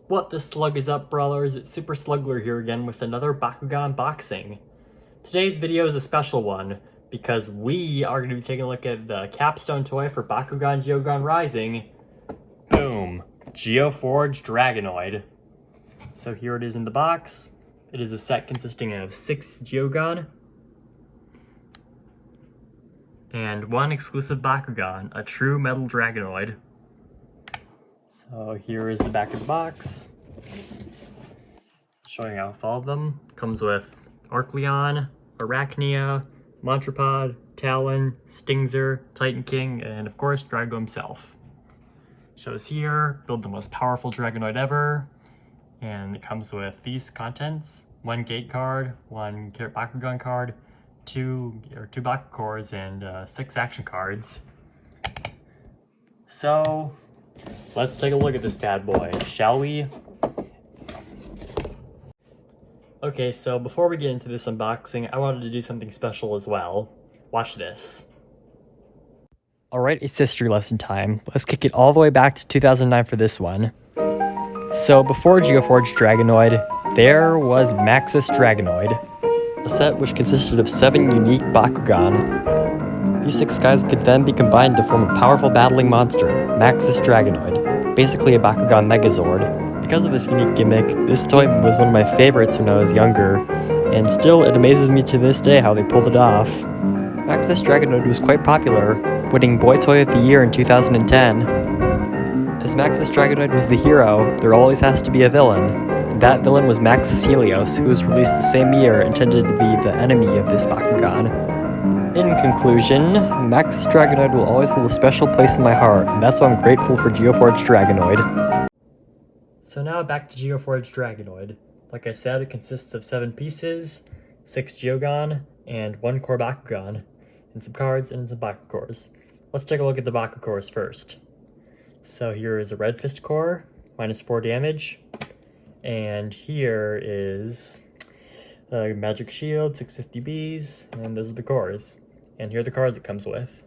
What the slug is up, brawlers? It's Super Slugler here again with another Bakugan unboxing. Today's video is a special one because we are going to be taking a look at the capstone toy for Bakugan Geogan Rising. Boom! Geoforge Dragonoid. So here it is in the box. It is a set consisting of 6 Geogan and 1 exclusive Bakugan, a true metal Dragonoid. So here is the back of the box, showing off all of them. Comes with Arcleon, Arachnia, Montrapod, Talon, Stingzer, Titan King, and of course Drago himself. Shows here, build the most powerful Dragonoid ever, and it comes with these contents: 1 gate card, 1 Bakugan card, 2 Baku cores, and 6 action cards. So let's take a look at this bad boy, shall we? Okay, so before we get into this unboxing, I wanted to do something special as well. Watch this. Alright, it's history lesson time. Let's kick it all the way back to 2009 for this one. So before Geoforge Dragonoid, there was Maxis Dragonoid, a set which consisted of 7 unique Bakugan. These 6 guys could then be combined to form a powerful battling monster, Maxis Dragonoid, basically a Bakugan Megazord. Because of this unique gimmick, this toy was one of my favorites when I was younger, and still it amazes me to this day how they pulled it off. Maxis Dragonoid was quite popular, winning Boy Toy of the Year in 2010. As Maxis Dragonoid was the hero, there always has to be a villain, and that villain was Maxis Helios, who was released the same year, intended to be the enemy of this Bakugan. In conclusion, Maxis Dragonoid will always hold a special place in my heart, and that's why I'm grateful for Geoforge Dragonoid. So now back to Geoforge Dragonoid. Like I said, it consists of 7 pieces, 6 Geogan, and 1 core Bakugan, and some cards and some Baku cores. Let's take a look at the Baku cores first. So here is a Red Fist core, -4 damage, and here is a Magic Shield, 650 Bs, and those are the cores. And here are the cards it comes with.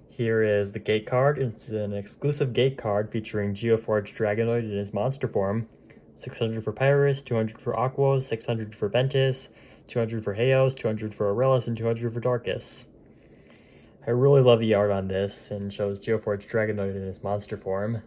Here is the gate card. It's an exclusive gate card featuring Geoforge Dragonoid in his monster form. 600 for Pyrus, 200 for Aquos, 600 for Ventus, 200 for Heos, 200 for Aurelis, and 200 for Darkus. I really love the art on this, and shows Geoforge Dragonoid in his monster form.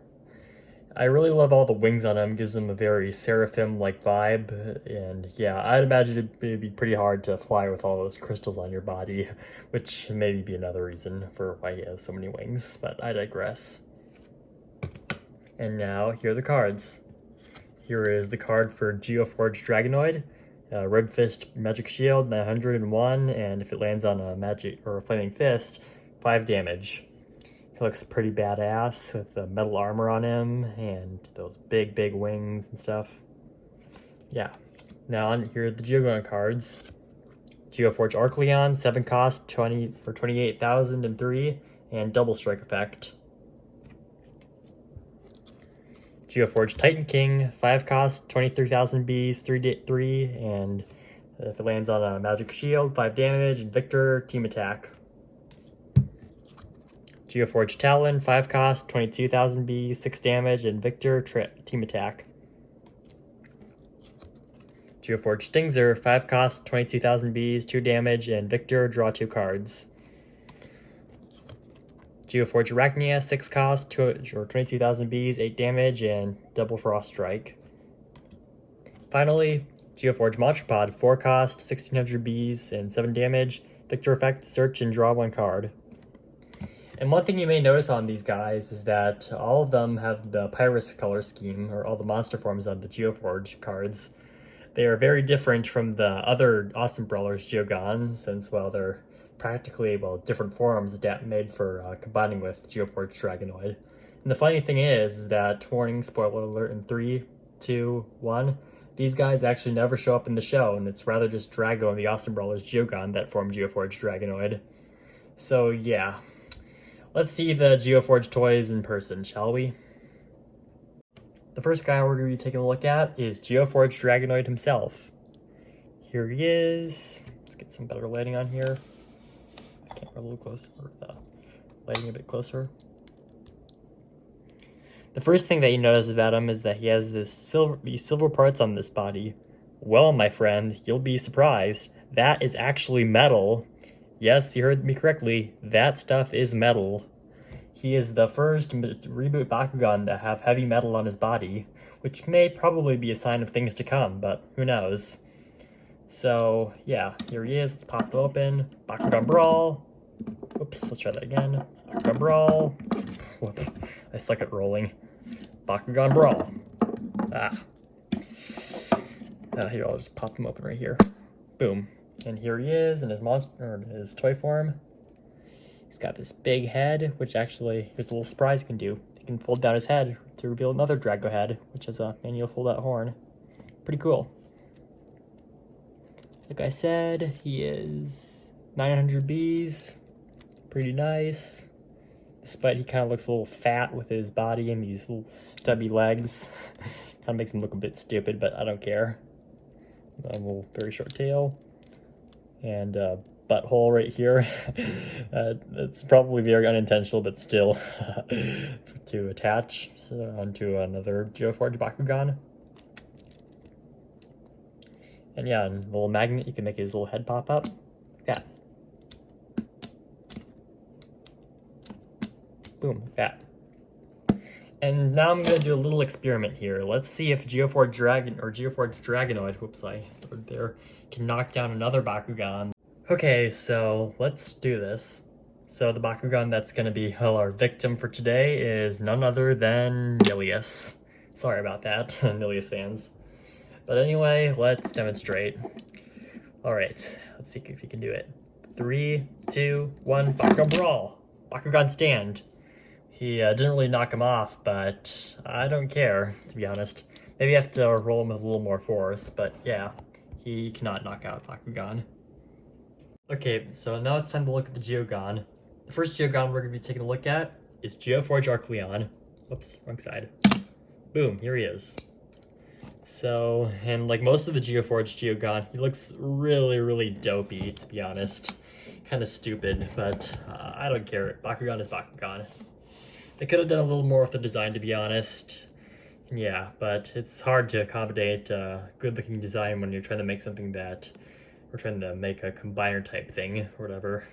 I really love all the wings on him, gives him a very Seraphim-like vibe, and yeah, I'd imagine it'd be pretty hard to fly with all those crystals on your body, which may be another reason for why he has so many wings, but I digress. And now, here are the cards. Here is the card for Geoforge Dragonoid, Red Fist Magic Shield, 901, and if it lands on a magic or a Flaming Fist, 5 damage. He looks pretty badass with the metal armor on him and those big wings and stuff. Yeah. Now here are the Geogan cards. Geoforge Arcleon, 7 cost, 28,003, and double strike effect. Geoforge Titan King, 5 cost, 23,000 Bs, 3, and if it lands on a magic shield, 5 damage, and Victor, team attack. Geoforge Talon, 5 cost, 22,000 B, 6 damage, and Victor, team attack. Geoforge Stingzer, 5 cost, 22,000 Bs, 2 damage, and Victor, draw 2 cards. Geoforge Arachnia, 6 cost, 22,000 Bs, 8 damage, and double frost strike. Finally, Geoforge Montrapod, 4 cost, 1,600 Bs, and 7 damage, Victor effect, search and draw 1 card. And one thing you may notice on these guys is that all of them have the Pyrus color scheme, or all the monster forms on the Geoforge cards. They are very different from the other Awesome Brawlers Geogan, since, well, they're practically, well, different forms made for combining with Geoforge Dragonoid. And the funny thing is that, warning, spoiler alert, in 3, 2, 1, these guys actually never show up in the show, and it's rather just Drago and the Awesome Brawlers Geogan that form Geoforge Dragonoid. So, yeah. Let's see the Geoforge toys in person, shall we? The first guy we're going to be taking a look at is Geoforge Dragonoid himself. Here he is. Let's get some better lighting on here. Camera a little closer, lighting a bit closer. The first thing that you notice about him is that he has these silver parts on this body. Well, my friend, you'll be surprised. That is actually metal. Yes, you heard me correctly. That stuff is metal. He is the first reboot Bakugan to have heavy metal on his body, which may probably be a sign of things to come, but who knows. So, yeah, here he is. Let's pop it open. Bakugan Brawl. Oops, let's try that again. Bakugan Brawl. Whoop. I suck at rolling. Bakugan Brawl. Here, I'll just pop him open right here. Boom. And here he is in his his toy form. He's got this big head, which actually, here's a little surprise he can do. He can fold down his head to reveal another Drago head, which is a manual fold-out horn. Pretty cool. Like I said, he is 900 Bs. Pretty nice. Despite he kind of looks a little fat with his body and these little stubby legs. Kind of makes him look a bit stupid, but I don't care. A little very short tail. And butthole right here. It's probably very unintentional, but still to attach onto another Geoforge Bakugan. And yeah, and a little magnet, you can make his little head pop up. Yeah. Boom, like that. And now I'm gonna do a little experiment here. Let's see if Geoforge Dragonoid, whoops, I started there, can knock down another Bakugan. Okay, so let's do this. So the Bakugan that's gonna be our victim for today is none other than Nilius. Sorry about that, Nilius fans. But anyway, let's demonstrate. All right, let's see if you can do it. 3, 2, 1, Bakugan Brawl. Bakugan Stand. He didn't really knock him off, but I don't care, to be honest. Maybe I have to roll him with a little more force, but yeah, he cannot knock out Bakugan. Okay, so now it's time to look at the Geogan. The first Geogan we're going to be taking a look at is Geoforge Arcleon. Whoops, wrong side. Boom, here he is. So, and like most of the Geoforge Geogan, he looks really, really dopey, to be honest. Kind of stupid, but I don't care. Bakugan is Bakugan. They could have done a little more with the design, to be honest. Yeah, but it's hard to accommodate good-looking design when you're trying to make something that we're trying to make a combiner type thing or whatever.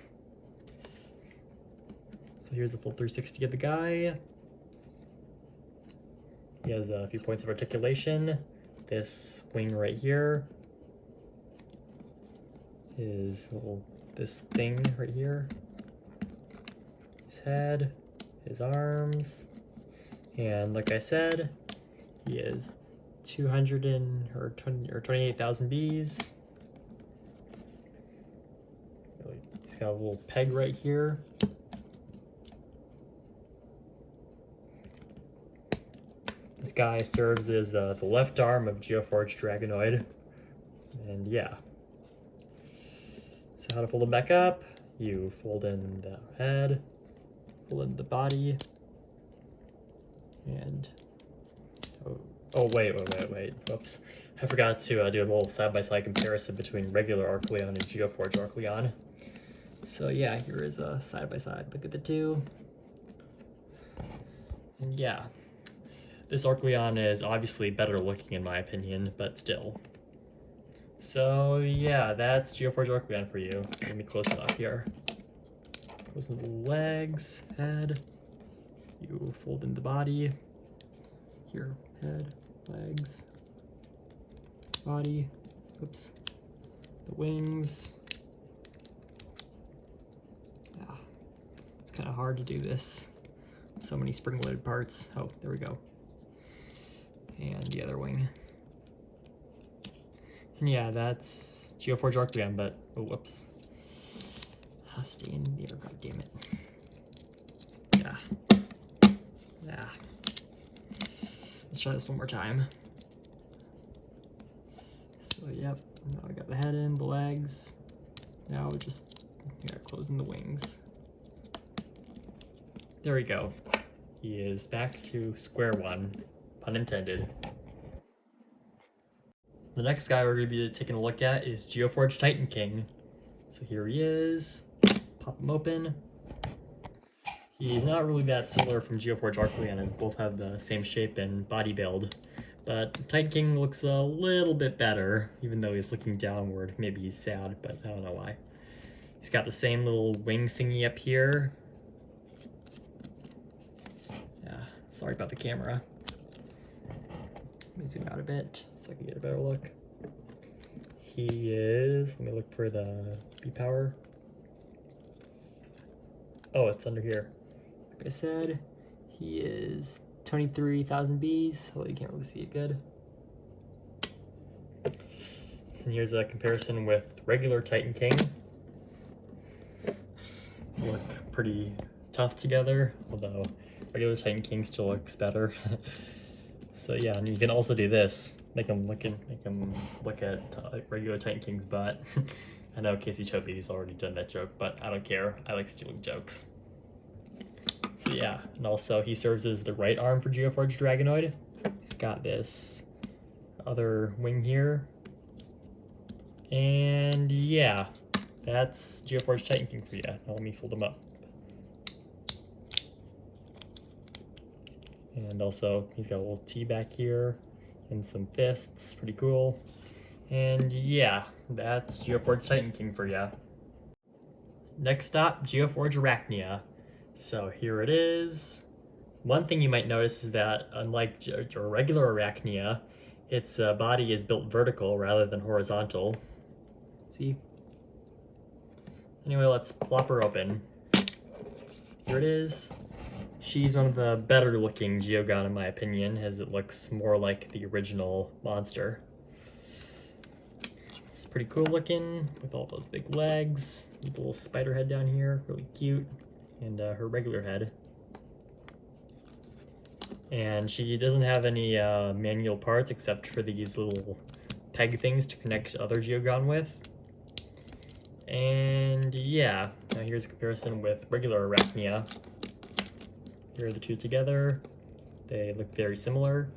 So here's a full 360 of the guy. He has a few points of articulation. This wing right here is this thing right here. His head, his arms, and like I said, he is 28,000 Bs. He's got a little peg right here. This guy serves as the left arm of Geoforge Dragonoid. And yeah. So how to fold him back up? You fold in the head, fold in the body, and oh wait. Whoops. I forgot to do a little side-by-side comparison between regular Arcleon and Geoforge Arcleon. So yeah, here is a side-by-side. Look at the two. And yeah. This Arcleon is obviously better looking in my opinion, but still. So yeah, that's Geoforge Dragonoid for you. Let me close it up here. Close in the legs, head. You fold in the body. Here, head, legs, body. Oops. The wings. Yeah, it's kind of hard to do this. So many spring-loaded parts. Oh, there we go. And the other wing. And yeah, that's Geoforge Arcleon, but oh, whoops. Stay in there, god damn it. Yeah. Let's try this one more time. So yep, now I got the head in, the legs. Now we just gotta close in the wings. There we go. He is back to square one. Pun intended. The next guy we're going to be taking a look at is Geoforge Titan King. So here he is. Pop him open. He's not really that similar from Geoforge Dragonoid, as both have the same shape and body build. But Titan King looks a little bit better, even though he's looking downward. Maybe he's sad, but I don't know why. He's got the same little wing thingy up here. Yeah, sorry about the camera. Let me zoom out a bit so I can get a better look. He is, let me look for the B power. Oh, it's under here. Like I said, he is 23,000 Bs. Oh, you can't really see it good. And here's a comparison with regular Titan King. Look pretty tough together, although regular Titan King still looks better. So yeah, and you can also do this. Make him look at regular Titan King's butt. I know Casey Chopi's already done that joke, but I don't care. I like stealing jokes. So yeah, and also he serves as the right arm for Geoforge Dragonoid. He's got this other wing here. And yeah, that's Geoforge Titan King for you. Now let me fold them up. And also, he's got a little T back here and some fists. Pretty cool. And yeah, that's Geoforge Titan King for you. Next stop, Geoforge Arachnia. So here it is. One thing you might notice is that unlike your regular Arachnia, its body is built vertical rather than horizontal. See? Anyway, let's plop her open. Here it is. She's one of the better looking Geogan in my opinion, as it looks more like the original monster. It's pretty cool looking with all those big legs, with the little spider head down here, really cute, and her regular head. And she doesn't have any manual parts except for these little peg things to connect other Geogan with. And yeah, now here's a comparison with regular Arachnia. Here are the two together. They look very similar.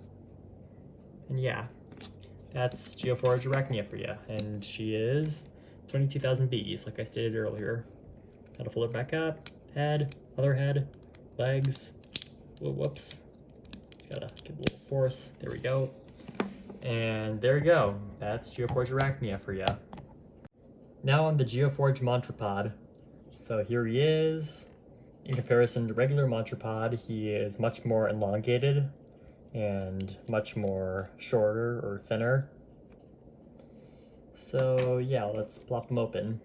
And yeah, that's Geoforge Arachnia for you. And she is 22,000 Bs, like I stated earlier. Gotta fold it back up. Head, other head, legs. Whoops. Just gotta give a little force. There we go. And there you go. That's Geoforge Arachnia for you. Now on the Geoforge Monstropod. So here he is. In comparison to regular Monstropod, he is much more elongated and much more shorter or thinner. So yeah, let's plop him open.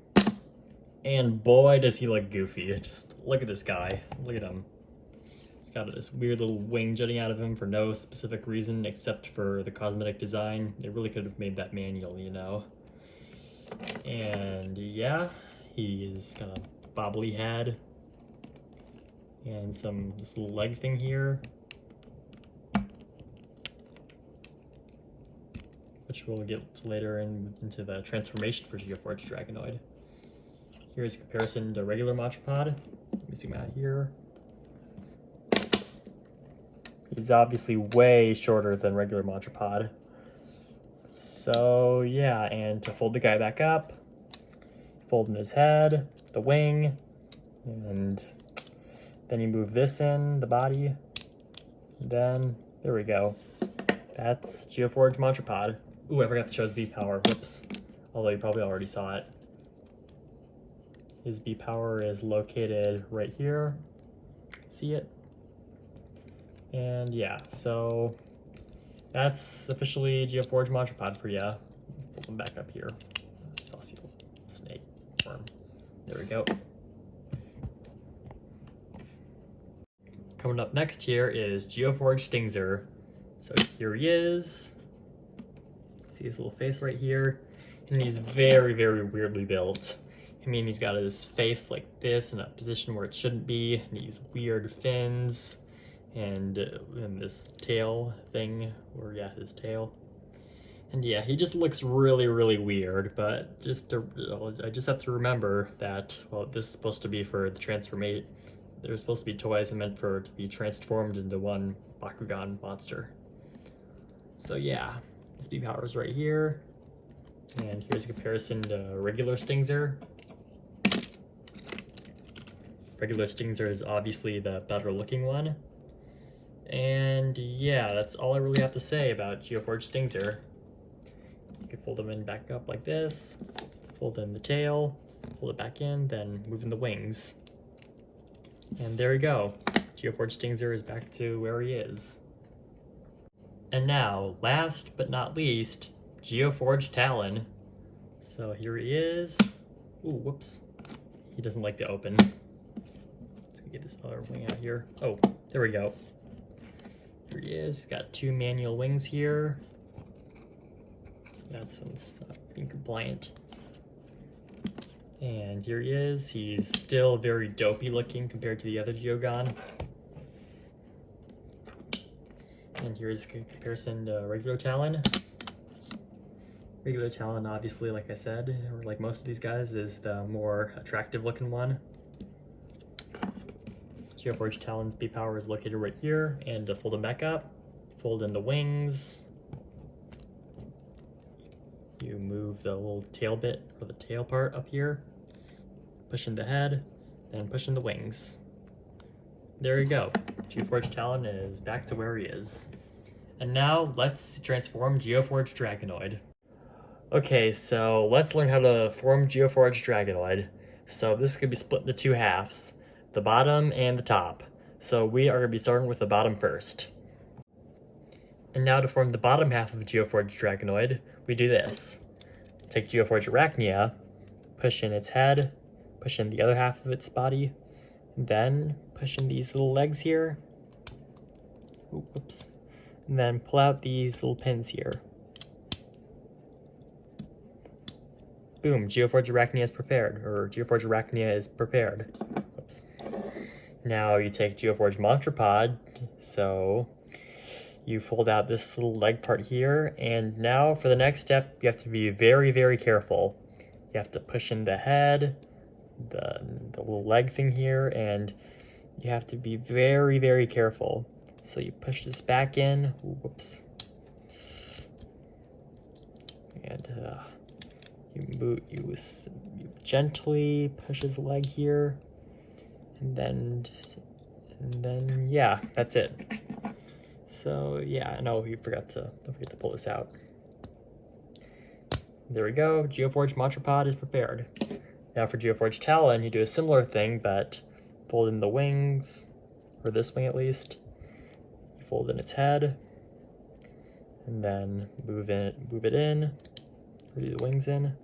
And boy, does he look goofy. Just look at this guy. Look at him. He's got this weird little wing jutting out of him for no specific reason except for the cosmetic design. They really could have made that manual, you know. And yeah, he's got a bobbly head. And this little leg thing here, which we'll get to later into the transformation for Geoforge Dragonoid. Here's a comparison to regular Monstropod. Let me zoom out here. He's obviously way shorter than regular Monstropod. So yeah, and to fold the guy back up, fold in his head, the wing, and then you move this in, the body, then there we go. That's Geoforge Monstropod. Ooh, I forgot to show his B power, whoops. Although you probably already saw it. His B power is located right here. See it? And yeah, so that's officially Geoforge Monstropod for you. Pull them back up here. Celestial snake worm. There we go. Coming up next here is Geoforge Stingzer. So here he is. See his little face right here. And he's very, very weirdly built. I mean, he's got his face like this in a position where it shouldn't be. And these weird fins. And this tail thing, or yeah, his tail. And yeah, he just looks really, really weird. But I just have to remember that, well, this is supposed to be for the transformate. There's supposed to be toys meant for to be transformed into one Bakugan monster. So yeah, his B power is right here. And here's a comparison to regular Stingzer. regular Stingzer is obviously the better looking one. And yeah, that's all I really have to say about Geoforge Stingzer. You can fold them in back up like this, fold in the tail, fold it back in, then move in the wings. And there you go. Geoforge Stingzer is back to where he is. And now, last but not least, Geoforge Talon. So here he is. Ooh, whoops. He doesn't like to open. Let me get this other wing out here. Oh, there we go. Here he is. He's got 2 manual wings here. That one's not being compliant. And here he is. He's still very dopey looking compared to the other Geogan. And here's a comparison to regular Talon. Regular Talon, obviously, like I said, or like most of these guys, is the more attractive looking one. Geoforge Talon's B power is located right here, and to fold them back up, fold in the wings. You move the little tail bit, or the tail part up here, push in the head, and push in the wings. There you go. Geoforge Talon is back to where he is. And now, let's transform Geoforge Dragonoid. Okay, so let's learn how to form Geoforge Dragonoid. So this could be split into 2 halves, the bottom and the top. So we are going to be starting with the bottom first. And now to form the bottom half of Geoforge Dragonoid, we do this. Take Geoforge Arachnia, push in its head, push in the other half of its body, then push in these little legs here. Ooh, whoops. And then pull out these little pins here. Boom, Geoforge Arachnia is prepared, or Geoforge Arachnia is prepared. Oops. Now you take Geoforge Monstropod, so you fold out this little leg part here, and now for the next step, you have to be very, very careful. You have to push in the head, the little leg thing here, and you have to be very, very careful. So you push this back in, whoops, and you gently push his leg here, and then yeah, that's it. So yeah, no, don't forget to pull this out. There we go. Geoforge Monstropod is prepared. Now for Geoforge Talon, you do a similar thing, but fold in the wings, or this wing at least. You fold in its head, and then move it in, move the wings in,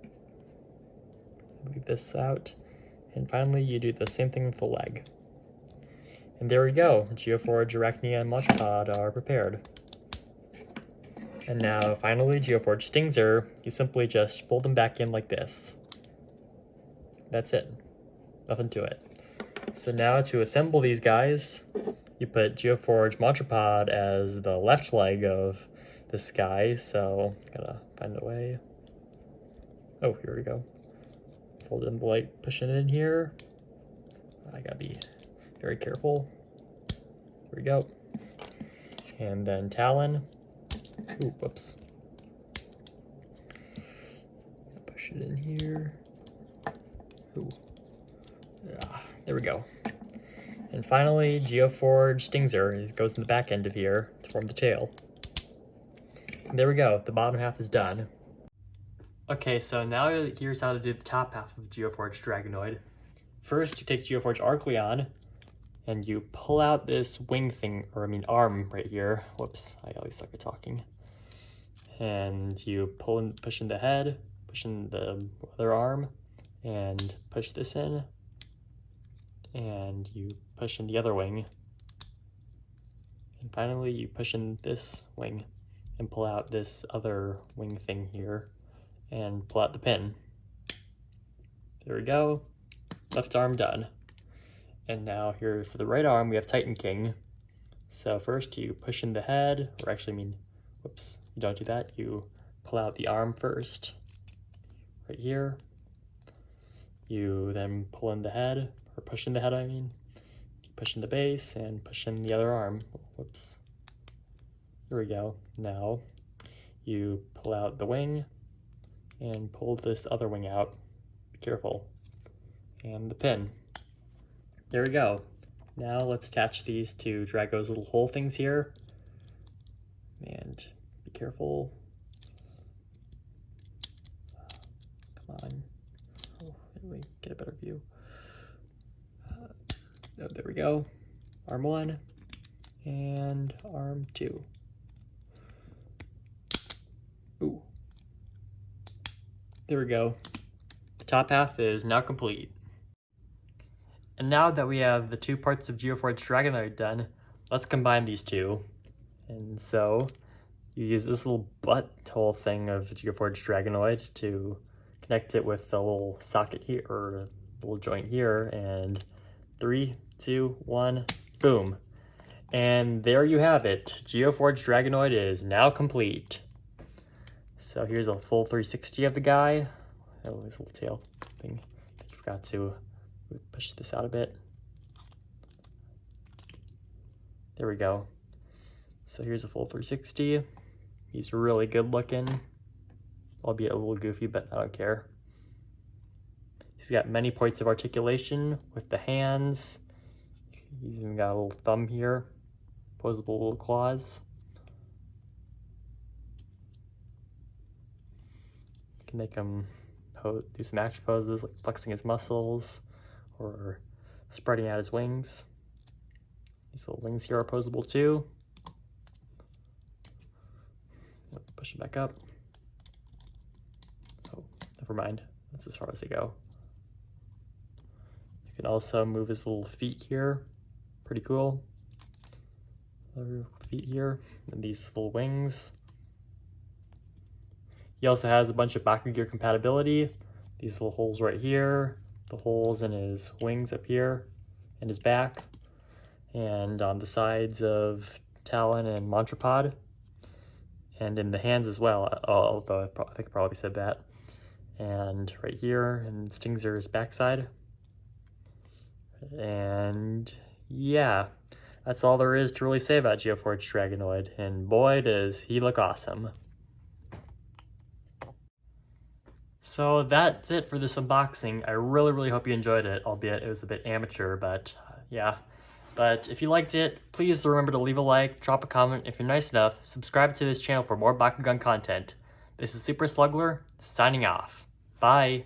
move this out, and finally you do the same thing with the leg. And there we go, Geoforge Arachnia and Monstropod are prepared. And now finally, Geoforge Stingzer, you simply just fold them back in like this. That's it, nothing to it. So now to assemble these guys, you put Geoforge Monstropod as the left leg of this guy, so gotta find a way. Oh, here we go. Fold in the leg, push it in here. I gotta be very careful. Here we go. And then Talon. Ooh, whoops. Push it in here. Ooh. Ah, there we go. And finally, Geoforge Stingzer goes in the back end of here to form the tail. And there we go, the bottom half is done. Okay, so now here's how to do the top half of Geoforge Dragonoid. First, you take Geoforge Arcleon, and you pull out this wing thing, or I mean arm right here. Whoops, I always suck at talking. And you push in the head, push in the other arm, and push this in. And you push in the other wing. And finally, you push in this wing and pull out this other wing thing here and pull out the pin. There we go, left arm done. And now here for the right arm, we have Titan King. So first you push in the head, or actually I mean, whoops, you don't do that. You pull out the arm first, right here. You then pull in the head, or push in the head, I mean. You push in the base and push in the other arm. Whoops. There we go. Now you pull out the wing and pull this other wing out. Be careful. And the pin. there we go. Now let's attach these to Drago's little hole things here. And be careful. Come on. Oh, let me get a better view. Oh, there we go. Arm 1 and arm 2. Ooh. There we go. The top half is now complete. And now that we have the 2 parts of Geoforge Dragonoid done, let's combine these 2. And so you use this little butthole thing of Geoforge Dragonoid to connect it with the little socket here, or little joint here, and 3, 2, 1, boom. And there you have it. Geoforge Dragonoid is now complete. So here's a full 360 of the guy. Oh, his little tail thing. I forgot to push this out a bit. There we go. So here's a full 360. He's really good looking, albeit a little goofy, but I don't care. He's got many points of articulation with the hands. He's even got a little thumb here, posable little claws. You can make him do some action poses like flexing his muscles or spreading out his wings. These little wings here are posable too. Push it back up. Oh, never mind. That's as far as they go. You can also move his little feet here. Pretty cool. Other feet here. And these little wings. He also has a bunch of Bakugan compatibility. These little holes right here. The holes in his wings up here. And his back. And on the sides of Talon and Montrapod. And in the hands as well, although I think I probably said that. And right here in Stingzer's backside. And yeah, that's all there is to really say about Geoforge Dragonoid. And boy, does he look awesome. So that's it for this unboxing. I really hope you enjoyed it, albeit it was a bit amateur, but yeah. But if you liked it, please remember to leave a like, drop a comment if you're nice enough, subscribe to this channel for more Bakugan content. This is Super Sluggler, signing off. Bye!